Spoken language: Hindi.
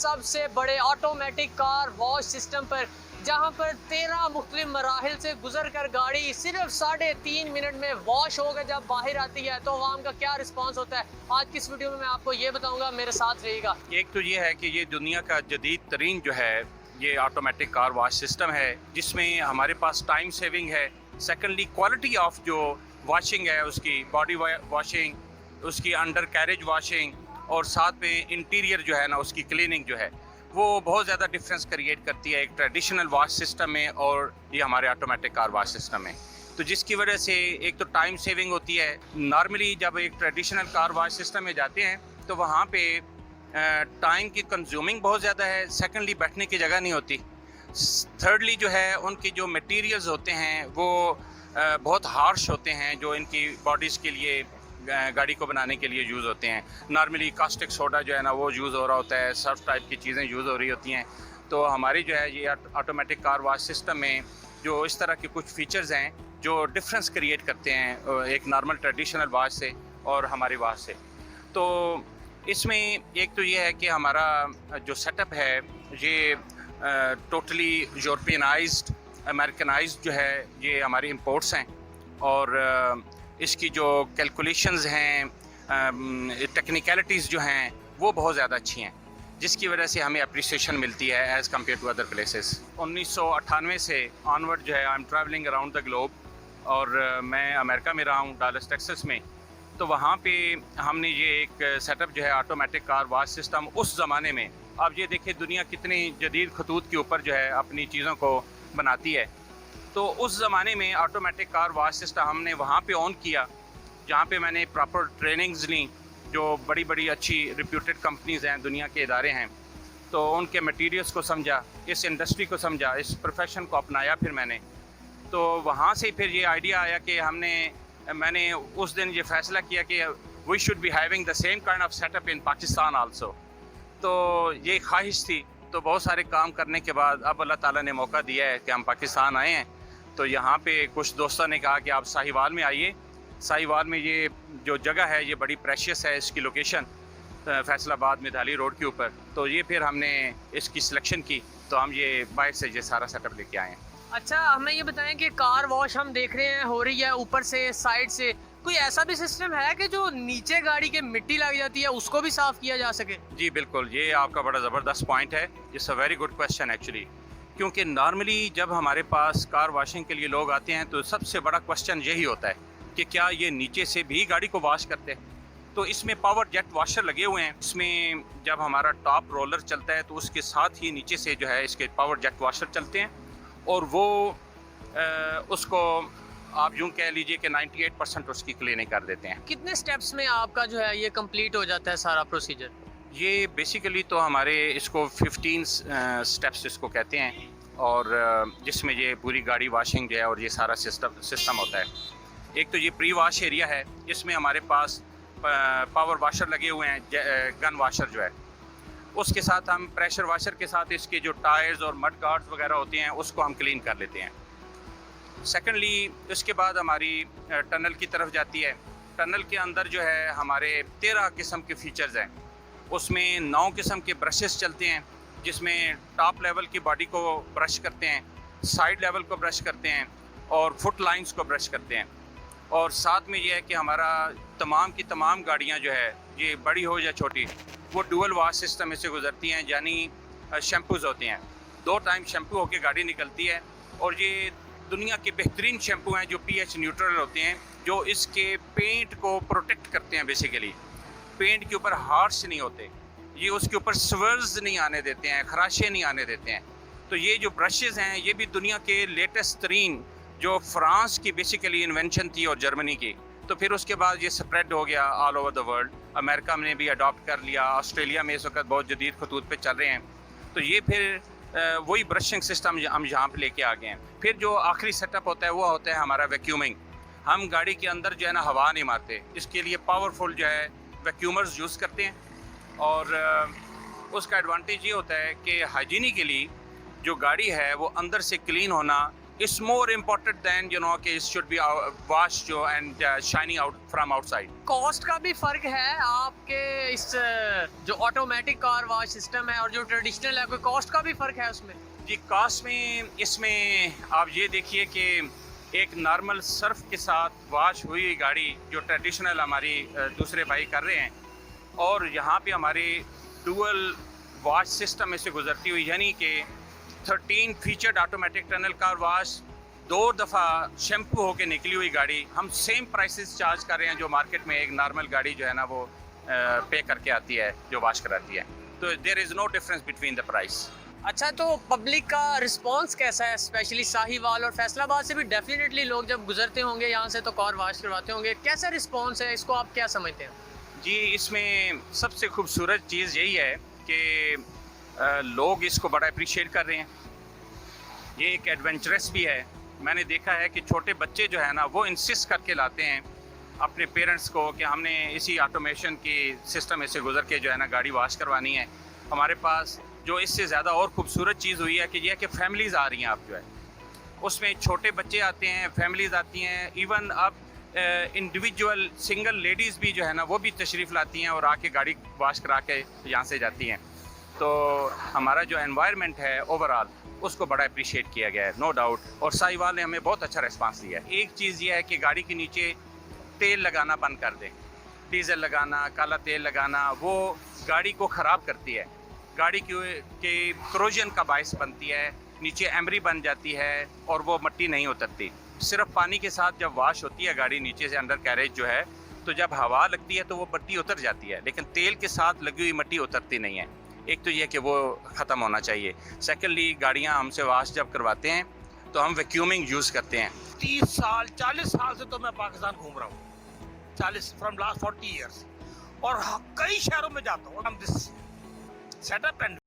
सबसे बड़े ऑटोमेटिक कार वॉश सिस्टम पर, जहां पर 13 मुख्तलिफ मराहिल से गुजर कर गाड़ी सिर्फ 3.5 मिनट में वॉश होकर जब बाहर आती है तो आवाम का क्या रिस्पांस होता है, आज की इस वीडियो में मैं आपको ये बताऊंगा। मेरे साथ रहिएगा। एक तो ये है कि ये दुनिया का जदीद तरीन जो है ये ऑटोमेटिक कार वॉश सिस्टम है, जिसमें हमारे पास टाइम सेविंग है। सेकेंडली क्वालिटी ऑफ जो वॉशिंग है, उसकी बॉडी वॉशिंग, उसकी अंडर कैरेज वॉशिंग और साथ में इंटीरियर जो है ना उसकी क्लीनिंग जो है वो बहुत ज़्यादा डिफरेंस क्रिएट करती है एक ट्रेडिशनल वॉश सिस्टम में और ये हमारे ऑटोमेटिक कार वॉश सिस्टम में। तो जिसकी वजह से एक तो टाइम सेविंग होती है। नॉर्मली जब एक ट्रेडिशनल कार वॉश सिस्टम में जाते हैं तो वहाँ पे टाइम की कंज्यूमिंग बहुत ज़्यादा है। सेकेंडली बैठने की जगह नहीं होती। थर्डली जो है उनकी जो मटेरियल्स होते हैं वो बहुत हार्श होते हैं, जो इनकी बॉडीज़ के लिए गाड़ी को बनाने के लिए यूज़ होते हैं। नॉर्मली कास्टिक सोडा जो है ना वो यूज़ हो रहा होता है, सर्फ टाइप की चीज़ें यूज़ हो रही होती हैं। तो हमारी जो है ये ऑटोमेटिक कार वॉश सिस्टम में जो इस तरह के कुछ फीचर्स हैं जो डिफरेंस क्रिएट करते हैं एक नॉर्मल ट्रेडिशनल वॉश से और हमारी वॉश से। तो इसमें एक तो ये है कि हमारा जो सेटअप है ये टोटली यूरोपियनाइज्ड अमेरिकनाइज्ड जो है, ये हमारी इंपोर्ट्स हैं और इसकी जो कैलकुलेशंस हैं, टेक्निकलिटीज़ जो हैं वो बहुत ज़्यादा अच्छी हैं, जिसकी वजह से हमें अप्रिसिएशन मिलती है as compared to other places. 1998 से ऑनवर्ड जो है I am travelling around the globe और मैं अमेरिका में रहा हूँ, डालस टेक्सास में। तो वहाँ पे हमने ये एक सेटअप जो है ऑटोमेटिक कार वॉश सिस्टम, उस ज़माने में आप ये देखिए दुनिया कितनी जदीद खतूत के ऊपर जो है अपनी चीज़ों को बनाती है। तो उस ज़माने में ऑटोमेटिक कार वॉश सिस्टम हमने वहाँ पे ऑन किया, जहाँ पे मैंने प्रॉपर ट्रेनिंग्स ली, जो बड़ी बड़ी अच्छी रिप्यूटेड कंपनीज़ हैं, दुनिया के इदारे हैं। तो उनके मटेरियल्स को समझा, इस इंडस्ट्री को समझा, इस प्रोफेशन को अपनाया फिर मैंने। तो वहाँ से फिर ये आइडिया आया कि मैंने उस दिन ये फ़ैसला किया कि we should be having the same kind of setup in Pakistan also. तो ये ख्वाहिश थी। तो बहुत सारे काम करने के बाद अब अल्लाह ताला ने मौका दिया है कि हम पाकिस्तान आए हैं। तो यहाँ पे कुछ दोस्तों ने कहा कि आप साहिवाल में आइए। साहिवाल में ये जो जगह है ये बड़ी प्रेशियस है, इसकी लोकेशन फैसलाबाद मिधाली रोड के ऊपर। तो ये फिर हमने इसकी सिलेक्शन की, तो हम ये बाहर से ये सारा सेटअप लेके आए हैं। अच्छा, हमें ये बताएं कि कार वॉश हम देख रहे हैं हो रही है ऊपर से, साइड से, कोई ऐसा भी सिस्टम है कि जो नीचे गाड़ी के मिट्टी लग जाती है उसको भी साफ किया जा सके? जी बिल्कुल, ये आपका बड़ा ज़बरदस्त पॉइंट है। It's a very good question actually, क्योंकि नॉर्मली जब हमारे पास कार वॉशिंग के लिए लोग आते हैं तो सबसे बड़ा क्वेश्चन यही होता है कि क्या ये नीचे से भी गाड़ी को वॉश करते हैं। तो इसमें पावर जेट वॉशर लगे हुए हैं। इसमें जब हमारा टॉप रोलर चलता है तो उसके साथ ही नीचे से जो है इसके पावर जेट वॉशर चलते हैं और वो उसको आप यूँ कह लीजिए कि 98% उसकी क्लीनिंग कर देते हैं। कितने स्टेप्स में आपका जो है ये कंप्लीट हो जाता है सारा प्रोसीजर? ये बेसिकली तो हमारे इसको 15 स्टेप्स इसको कहते हैं और जिसमें ये पूरी गाड़ी वॉशिंग जो है और ये सारा सिस्टम होता है। एक तो ये प्री वॉश एरिया है, इसमें हमारे पास पावर वॉशर लगे हुए हैं, गन वॉशर जो है। उसके साथ हम प्रेशर वॉशर के साथ इसके जो टायर्स और मड गार्ड्स वगैरह होते हैं उसको हम क्लीन कर लेते हैं। सेकेंडली उसके बाद हमारी टनल की तरफ जाती है। टनल के अंदर जो है हमारे 13 किस्म के फीचर्स हैं। उसमें 9 किस्म के ब्रशेस चलते हैं, जिसमें टॉप लेवल की बॉडी को ब्रश करते हैं, साइड लेवल को ब्रश करते हैं और फुट लाइंस को ब्रश करते हैं। और साथ में ये है कि हमारा तमाम की तमाम गाड़ियाँ जो है ये बड़ी हो या छोटी वो डुअल वॉश सिस्टम में से गुजरती हैं, यानी शैम्पूज़ होते हैं। 2 टाइम शैम्पू होके गाड़ी निकलती है और ये दुनिया के बेहतरीन शैम्पू हैं जो pH न्यूट्रल होते हैं, जो इसके पेंट को प्रोटेक्ट करते हैं। बेसिकली पेंट के ऊपर हार्श नहीं होते, ये उसके ऊपर स्वर्स नहीं आने देते हैं, खराशे नहीं आने देते हैं। तो ये जो ब्रशेज़ हैं ये भी दुनिया के लेटेस्ट तरीन, जो फ्रांस की बेसिकली इन्वेंशन थी और जर्मनी की। तो फिर उसके बाद ये स्प्रेड हो गया all over the world. America ने भी अडॉप्ट कर लिया, ऑस्ट्रेलिया में इस वक्त बहुत जदीद खतूत पे चल रहे हैं। तो ये फिर वही ब्रशिंग सिस्टम हम यहाँ पे लेके आ गए हैं। फिर जो आखिरी सेटअप होता है वो होता है हमारा वैक्यूमिंग। हम गाड़ी के अंदर जो है ना हवा नहीं मारते, इसके लिए पावरफुल जो है वैक्यूमर्स यूज़ करते हैं। और उसका एडवांटेज ये होता है कि हाइजीनिकली जो गाड़ी है वो अंदर से क्लीन होना it's more important than कि it should be washed and shining out from outside. Cost का भी फर्क है आपके इस जो ऑटोमेटिक कार वॉश सिस्टम है और जो ट्रेडिशनल है, कोई कॉस्ट का भी फर्क है उसमें? जी, कॉस्ट में इसमें आप ये देखिए कि एक नॉर्मल सर्फ के साथ वॉश हुई गाड़ी जो ट्रेडिशनल हमारी दूसरे भाई कर रहे हैं, और यहाँ पे हमारे डुअल वॉश सिस्टम में से गुजरती हुई, यानी कि 13 featured automatic tunnel car wash, 2 दफ़ा शैम्पू होके निकली हुई गाड़ी, हम सेम प्राइसेस चार्ज कर रहे हैं जो मार्केट में एक नॉर्मल गाड़ी जो है ना वो पे करके आती है जो वॉश कराती है। तो there is no difference between the price. अच्छा, तो पब्लिक का रिस्पांस कैसा है? स्पेशली साहिवाल और फैसलाबाद से भी डेफिनेटली लोग जब गुजरते होंगे यहाँ से तो कार वॉश करवाते होंगे, कैसा रिस्पांस है? इसको आप क्या समझते हैं? जी, इसमें सबसे खूबसूरत चीज़ यही है कि लोग इसको बड़ा अप्रिशिएट कर रहे हैं। ये एक एडवेंचरस भी है। मैंने देखा है कि छोटे बच्चे जो है ना वो इंसिस्ट करके लाते हैं अपने पेरेंट्स को कि हमने इसी ऑटोमेशन की सिस्टम में से गुजर के जो है ना गाड़ी वॉश करवानी है। हमारे पास जो इससे ज़्यादा और ख़ूबसूरत चीज़ हुई है कि यह कि फैमिलीज़ आ रही हैं, आप जो है उसमें छोटे बच्चे आते हैं, फैमिलीज़ आती हैं, इवन अब इंडिविजुअल सिंगल लेडीज़ भी जो है ना वो भी तशरीफ़ लाती हैं और आके गाड़ी वॉश करा के यहाँ से जाती हैं। तो हमारा जो एनवायरनमेंट है ओवरऑल उसको बड़ा अप्रिशिएट किया गया है, नो डाउट। और साहिवाल ने हमें बहुत अच्छा रिस्पांस दिया है। एक चीज़ ये है कि गाड़ी के नीचे तेल लगाना बंद कर दें, डीजल लगाना, काला तेल लगाना, वो गाड़ी को ख़राब करती है, गाड़ी के क्रोजन का बायस बनती है, नीचे एमरी बन जाती है और वो मिट्टी नहीं उतरती। सिर्फ पानी के साथ जब वॉश होती है गाड़ी नीचे से अंडर कैरेज जो है, तो जब हवा लगती है तो वो मिट्टी उतर जाती है, लेकिन तेल के साथ लगी हुई मिट्टी उतरती नहीं है। एक तो ये कि वो ख़त्म होना चाहिए। सेकेंडली, गाड़ियाँ हमसे वॉश जब करवाते हैं तो हम वैक्यूमिंग यूज़ करते हैं। 30 साल 40 साल से तो मैं पाकिस्तान घूम रहा हूँ, 40 फ्रॉम लास्ट 40 ईयर्स, और कई शहरों में जाता हूँ। This setup and